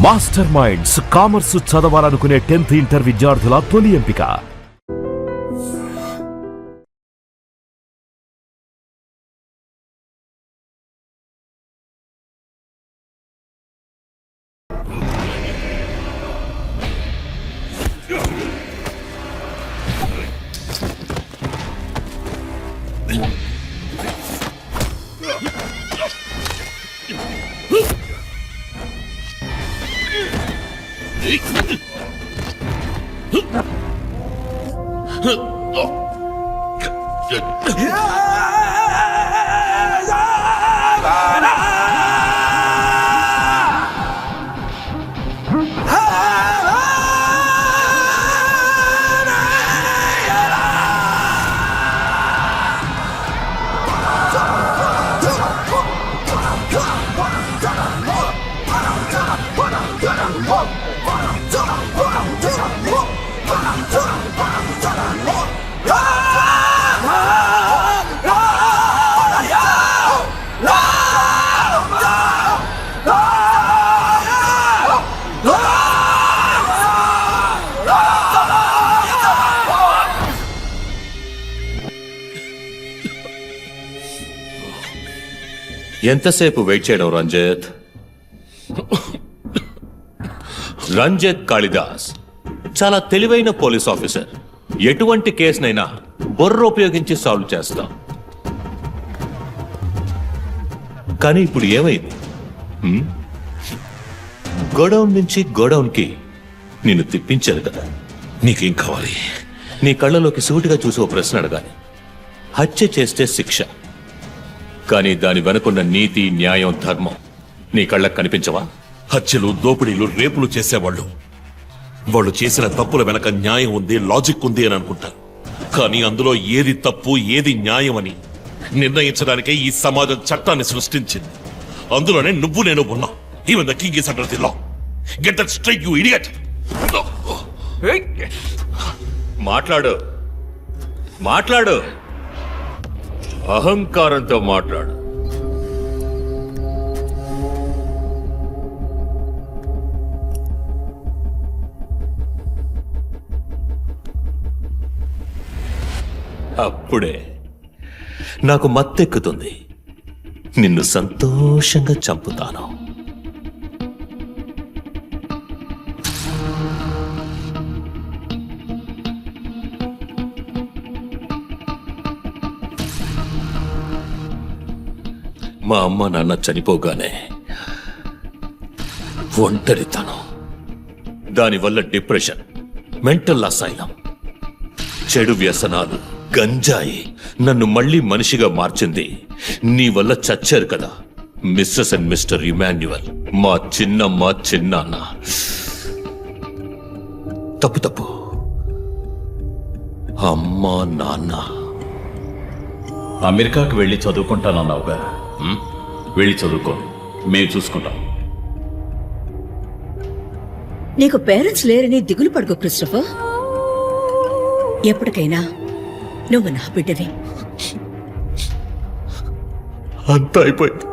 Master minds commerce చదవాలనుకునే 10th inter విద్యార్థుల తొలి ఎంపిక. ఎంతసేపు వెయిట్ చేయడం రంజిత్? రంజిత్ కాళిదాస్ చాలా తెలివైన పోలీస్ ఆఫీసర్. ఎటువంటి కేసునైనా బుర్ర ఉపయోగించి సాల్వ్ చేస్తాం. కానీ ఇప్పుడు ఏమైంది? గోడౌన్ నుంచి గోడౌన్ కి నిన్ను తిప్పించారు కదా, నీకేం కావాలి? నీ కళ్ళలోకి సూటిగా చూసి ఓ ప్రశ్న అడగాలి. హత్య చేస్తే శిక్ష, కానీ దాని వెనుకున్న నీతి, న్యాయం, ధర్మం నీ కళ్ళకు కనిపించవా? హత్యలు, దోపిడీలు, రేపులు చేసేవాళ్ళు వాళ్ళు చేసిన తప్పుల వెనక న్యాయం ఉంది, లాజిక్ ఉంది అని అనుకుంటారు. కానీ అందులో ఏది తప్పు, ఏది న్యాయం అని నిర్ణయించడానికే ఈ సమాజం చట్టాన్ని సృష్టించింది. అందులోనే నువ్వు నేను ఉన్నా. Even the king is under the law. Get that straight, you idiot. మాట్లాడు, మాట్లాడు, అహంకారంతో మాట్లాడు. అప్పుడే నాకు మత్తెక్కుతుంది. నిన్ను సంతోషంగా చంపుతాను. మా అమ్మ నాన్న చనిపోగానే ఒంటరితనం, దానివల్ల డిప్రెషన్, మెంటల్ అసైలం, చెడు వ్యసనాలు, గంజాయి నన్ను మళ్ళీ మనిషిగా మార్చింది. నీ వల్ల చచ్చారు కదా మిస్సెస్ అండ్ మిస్టర్ ఇమాన్యువల్, మా చిన్నమ్మ, చిన్నాన్న. తప్పు తప్పు, అమ్మా నాన్న. అమెరికాకు వెళ్ళి చదువుకుంటానన్నావుగా, వెళ్ళి చదువుకో, మేము చూసుకుంటాం. నీకు పేరెంట్స్ లేరని దిగులు పడుకో క్రిస్టఫర్. ఎప్పటికైనా నువ్వు నా బిడ్డవి. అంతా అయిపోయింది.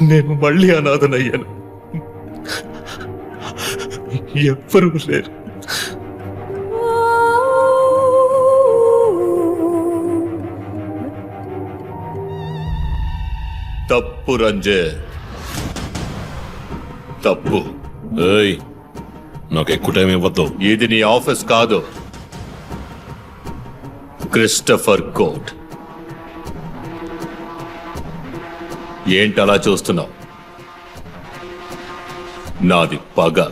నేను మళ్ళీ అనాథనయ్యాను. ఎవ్వరూ లేరు. తప్పు రంజిత్, తప్పు. ఏయ్, నాకు ఎక్కువ టైం ఇవ్వద్దు. ఇది నీ ఆఫీస్ కాదు, క్రిస్టఫర్ కోర్ట్. ఏంటలా చూస్తున్నావు? నాది పగ,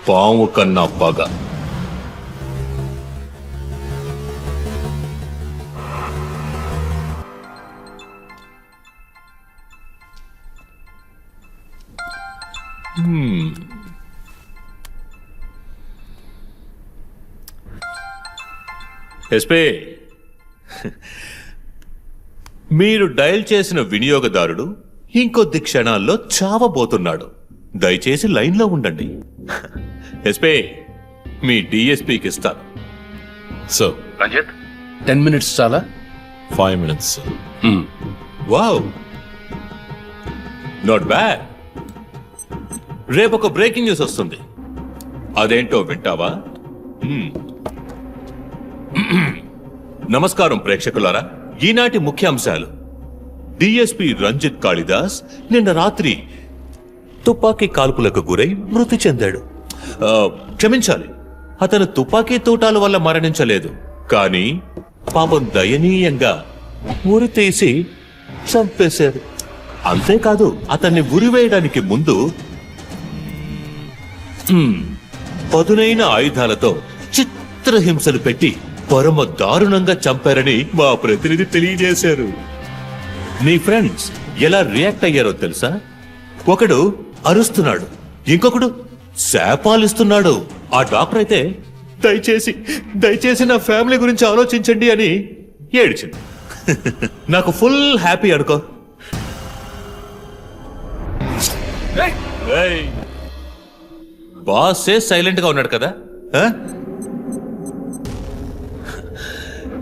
పాము కన్నా పగ. ఎస్పీ, మీరు డయల్ చేసిన వినియోగదారుడు ఇంకొద్ది క్షణాల్లో చావబోతున్నాడు. దయచేసి లైన్లో ఉండండి. ఎస్పీ, మీ డిఎస్పీకి ఇస్తాను. సో రంజిత్, 10 minutes చాలా? 5 minutes. Wow, not bad. రేపు ఒక బ్రేకింగ్ న్యూస్ వస్తుంది, అదేంటో వింటావా? నమస్కారం ప్రేక్షకులారా, ఈనాటి ముఖ్యాంశాలు. డిఎస్పి రంజిత్ కాళిదాస్ నిన్న రాత్రి తుపాకీ కాల్పులకు గురై మృతి చెందాడు. క్షమించాలి, అతను తుపాకీ తూటాల వల్ల మరణించలేదు, కానీ పాపం దయనీయంగా ఉరి తీసి చంపేశారు. అంతేకాదు, అతన్ని ఉరివేయడానికి ముందు పదునైన ఆయుధాలతో చిత్రహింసలు పెట్టి పరమ దారుణంగా చంపారని మా ప్రతినిధి తెలియజేశారు. నీ ఫ్రెండ్స్ ఎలా రియాక్ట్ అయ్యారో తెలుసా? ఒకడు అరుస్తున్నాడు, ఇంకొకడు శాపాలిస్తున్నాడు. ఆ డాక్టర్ అయితే దయచేసి నా ఫ్యామిలీ గురించి ఆలోచించండి అని ఏడ్చింది. నాకు ఫుల్ హ్యాపీ అనుకో. బాసే సైలెంట్ గా ఉన్నాడు కదా.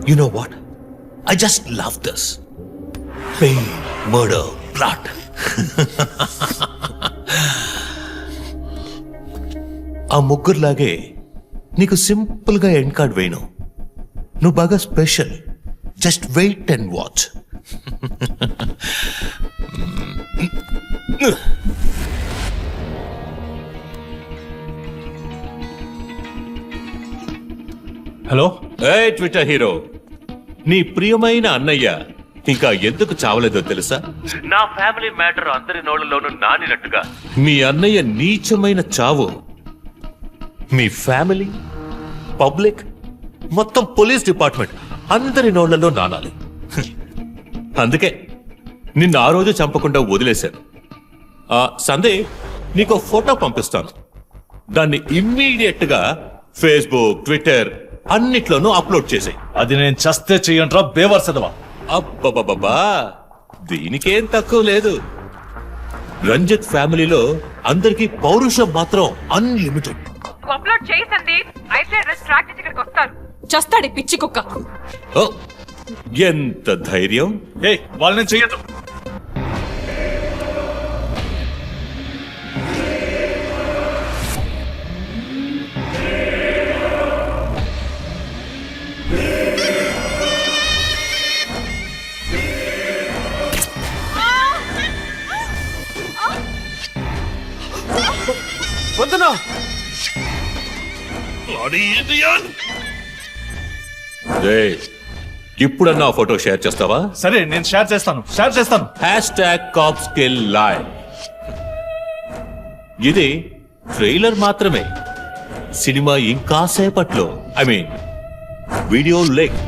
You know what, I just love this pain, murder, blood. ఆ ముగ్గురులాగే నీకు సింపుల్ గా ఎండ్ కార్డ్ వేయను. నువ్వు బాగా special. Just wait and watch. Hello. ఏ ట్విట్టర్ హీరో, నీ ప్రియమైన అన్నయ్య ఇంకా ఎందుకు చావలేదో తెలుసా? నా ఫ్యామిలీ మ్యాటర్ అందరి నోళ్లలోనూ నానినట్టుగా మీ అన్నయ్య నీచమైన చావు మీ ఫ్యామిలీ, పబ్లిక్, మొత్తం పోలీస్ డిపార్ట్మెంట్ అందరి నోళ్లలో నానాలి. అందుకే నిన్ను ఆ రోజు చంపకుండా వదిలేశాను. సందే, నీకు ఫోటో పంపిస్తాను. దాన్ని ఇమ్మీడియట్ గా ఫేస్బుక్, ట్విట్టర్ అన్నిట్లోనూ అప్లోడ్ చేసాయి. అది నేను చస్తే చెయ్యంట్రా బేవర్సదవా. అబ్బబ్బబ్బా, దీనికేం తక్కువ లేదు. రంజిత్ ఫ్యామిలీలో అందరికీ పౌరుషం మాత్రం అన్లిమిటెడ్. అప్లోడ్ చేయి సందీప్, అయితే ట్రాక్ నుంచి ఇక్కడికి వస్తారు. చస్తాడు పిచ్చి కుక్క. ఓ, ఎంత ధైర్యం! వాళ్ళని చెయ్యదు. వద్దనా? ఇప్పుడన్నా ఫోటో షేర్ చేస్తావా? సరే, నేను షేర్ చేస్తాను. #CopsKillLive. ఇది ట్రైలర్ మాత్రమే. సినిమా ఇంకా సేపట్లో, ఐ మీన్ వీడియో లేక్.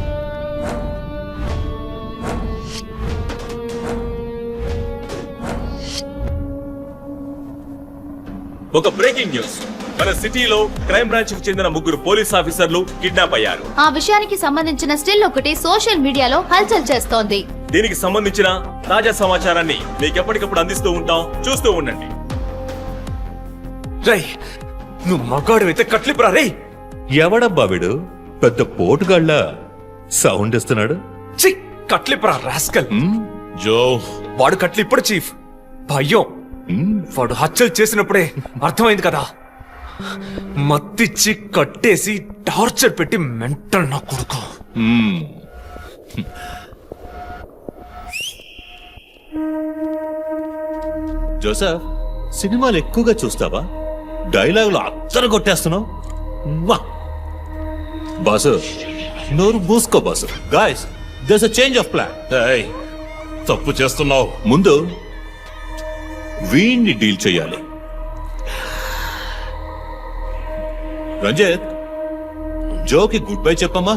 ఒక బ్రేకింగ్ న్యూస్. మన సిటీలో క్రైమ్ బ్రాంచ్ కి చెందిన 3 పోలీస్ ఆఫీసర్లు కిడ్నాప్ అయ్యారు. ఆ విషయానికి సంబంధించిన స్టిల్ ఒకటి సోషల్ మీడియాలో హల్చల్ చేస్తోంది. దీనికి సంబంధించిన తాజా సమాచారాన్ని మీకు ఎప్పటికప్పుడు అందిస్తూ ఉంటాం, చూస్తూ ఉండండి. రై, నువ్వు మగాడు అయితే కట్లిపురా. రే, ఎవడబ్బా వీడు? పెద్ద పోటుగాళ్ళ సౌండ్ ఇస్తున్నాడు. కట్లిపురా రాస్కల్. జో, వాడు కట్లిప్పుడు చీఫ్. భయం. వాడు హత్యలు చేసినప్పుడే అర్థమైంది కదా. మత్తిచ్చి కట్టేసి టార్చర్ పెట్టి మెంటల్ నా కొడుకు. జోసెఫ్, సినిమాలు ఎక్కువగా చూస్తావా? డైలాగులు అత్తరు కొట్టేస్తున్నావు. బాసు, నోరు మూసుకో boss. Guys, there's a change of plan. తప్పు చేస్తున్నావు. ముందు వీణ్ణి డీల్ చేయాలి. రంజిత్, జోకి గుడ్ బై చెప్పమ్మా.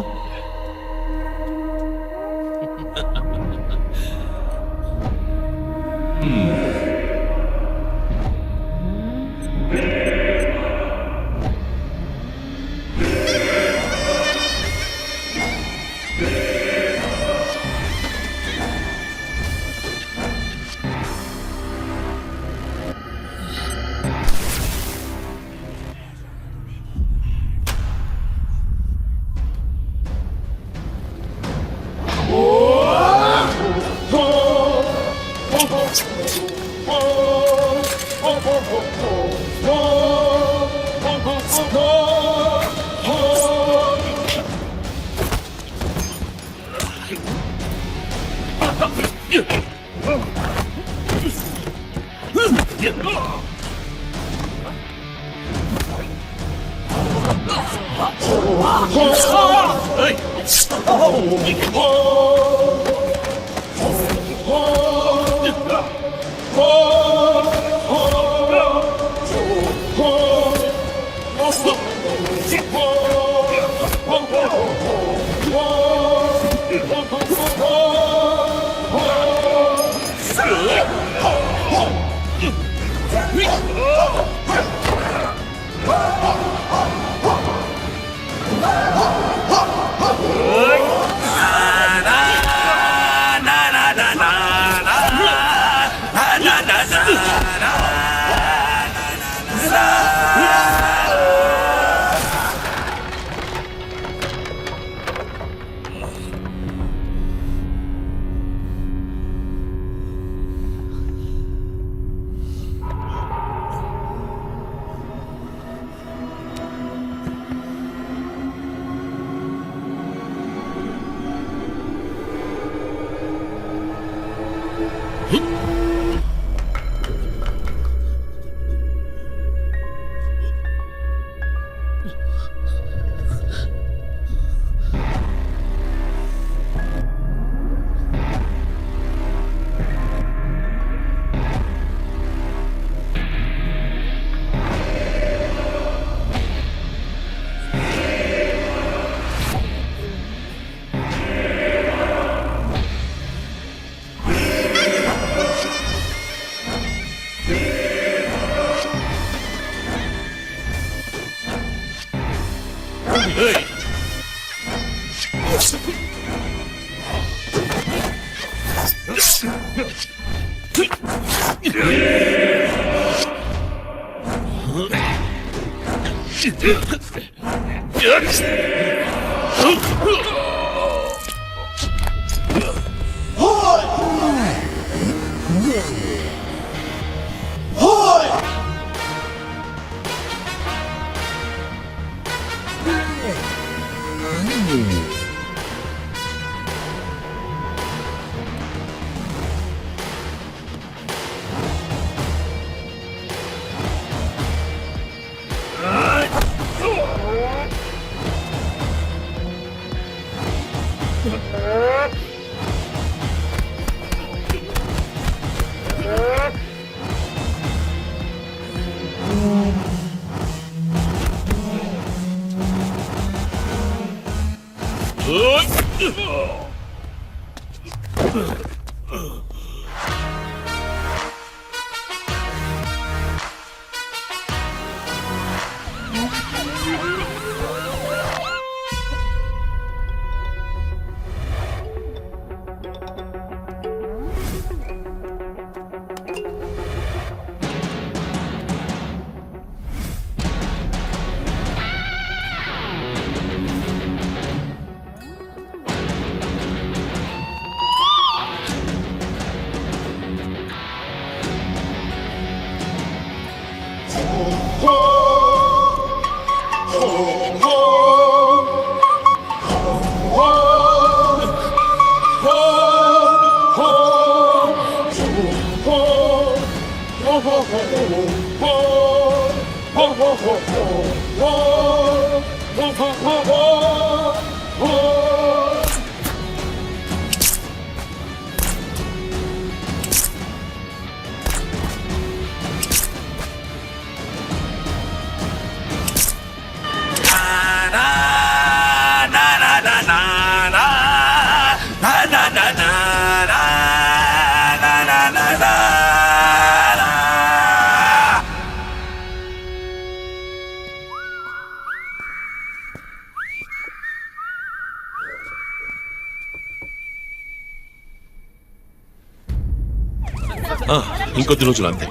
ఇంకొద్ది రోజులు అంతే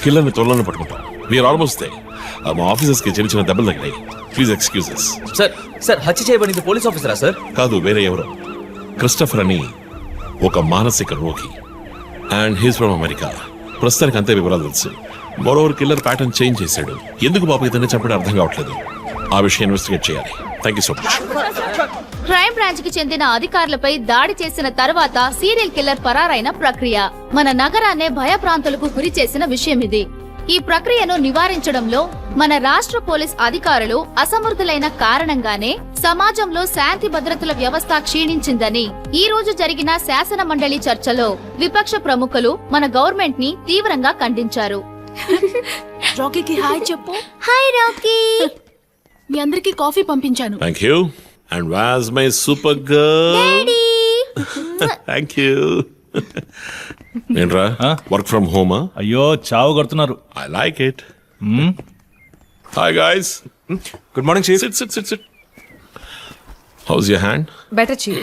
కిల్లర్ని త్వరలోనే పట్టుకుంటాం వీఆర్ ఆల్మోస్ట్ మా ఆఫీసర్స్ కి చిన్న చిన్న దెబ్బలు తగిలాయి ప్లీజ్ ఎక్స్క్యూజెస్. సార్ హత్య చేయబడింది పోలీస్ ఆఫీసరా సార్? కాదు, వేరే ఎవరో. క్రిస్టఫర్ అని ఒక మానసిక రోగి అండ్ హీస్ ఫ్రమ్ అమెరికా. ప్రస్తుతానికి అంతే వివరాలు తెలుసు. మరోవర్ కిల్లర్ ప్యాటర్న్ చేంజ్ చేశాడు. ఎందుకు బాబు ఇతన్ని చంపడం అర్థం కావట్లేదు. ఆ విషయం ఇన్వెస్టిగేట్ చేయాలి. Thank you so much. Crime branch కి చెందిన అధికారులపై దాడి చేసిన తర్వాత సీరియల్ కిల్లర్ పరారైన ప్రక్రియ మన నగరాన్నే భయప్రాంతులకు గురి చేసిన విషయం ఇది. ఈ ప్రక్రియను నివారించడంలో మన రాష్ట్ర పోలీస్ అధికారులు అసమర్థులైన కారణంగానే సమాజంలో శాంతి భద్రతల వ్యవస్థ క్షీణించిందని ఈ రోజు జరిగిన శాసన మండలి చర్చలో విపక్ష ప్రముఖులు మన గవర్నమెంట్ ని తీవ్రంగా ఖండించారు. రాకీకి హాయ్ చెప్పు. Hi Rocky. మీ అందరికి కాఫీ పంపించాను. Thank you. And was my super girl. Thank you. ఏంట్రా వర్క్ ఫ్రమ్ హోమా? అయ్యో చావు కొడుతున్నారు. I like it. Hi guys. Good morning chief. Sit sit sit sit. How's your hand? Better chief.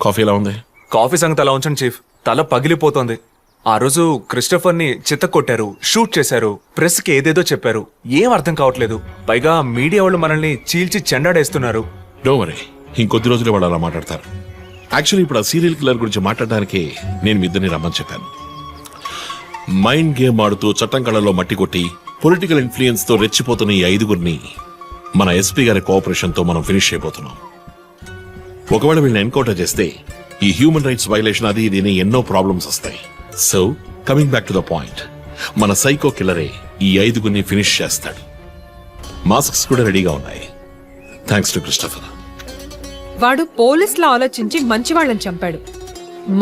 Coffee ఎలా ఉంది? కాఫీ సంగతి అలా ఉంచండి చీఫ్. తల పగిలిపోతోంది. ఆ రోజు క్రిస్టఫర్ ని చిత్త కొట్టారు, షూట్ చేశారు, ప్రెస్ కి ఏదేదో చెప్పారు. ఏం అర్థం కావట్లేదు. పైగా మీడియా వాళ్ళు మనల్ని చీల్చి చెండాడేస్తున్నారు. డోంట్ వరీ, ఇంకొద్ది రోజులే వాళ్ళు అలా మాట్లాడతారు. యాక్చువల్లీ ఇప్పుడు ఆ సీరియల్ కిల్లర్ గురించి మాట్లాడడానికి నేను మీ ఇద్దరిని రమ్మని చెప్పాను. మైండ్ గేమ్ ఆడుతూ చట్టం కళ్ళలో మట్టి కొట్టి పొలిటికల్ ఇన్ఫ్లుయెన్స్ తో రెచ్చిపోతున్న ఈ 5గురిని మన ఎస్పీ గారి కోఆపరేషన్ తో మనం ఫినిష్ అయిపోతున్నాం. ఒకవేళ వీళ్ళని ఎన్కౌంటర్ చేస్తే ఈ హ్యూమన్ రైట్స్ వైలేషన్ అది ఇది ఎన్నో ప్రాబ్లమ్స్ వస్తాయి. So coming back to the point, మన సైకో కిల్లరే ఈ 5గురిని ఫినిష్ చేస్తాడు. మాస్క్స్ కూడా రెడీగా ఉన్నాయి. Thanks to Christopher. వాడు పోలీస్ లో ఆలోచించి మంచి వాళ్ళని చంపాడు.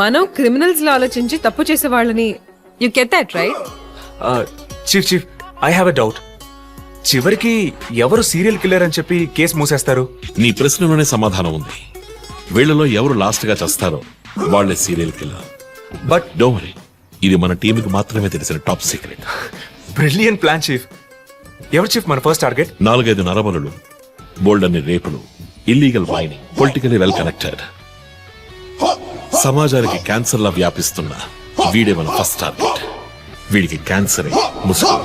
మనం క్రిమినల్స్ లో ఆలోచించి తప్పు చేసే వాళ్ళని. You get that right? Chief chief, I have a doubt. చివరికి ఎవరు సీరియల్ కిల్లర్ అని చెప్పి కేసు మూసేస్తారు? నీ ప్రశ్నలోనే సమాధానం ఉంది. వీళ్ళలో ఎవరు లాస్ట్ గా చేస్తారో వాళ్ళే serial killer. But don't worry, ఇది మన టీంకి మాత్రమే తెలిసిన top secret. Brilliant plan chief. ఎవరు చీఫ్ మన ఫస్ట్ టార్గెట్? 4-5 నరబలులు, బోల్డ్ అన్ని రేపులు, illegal mining, politically well connected, సమాజానికి క్యాన్సర్ లా వ్యాపిస్తున్న వీడే మన ఫస్ట్ టార్గెట్. వీడికి క్యాన్సరే ముసుగు.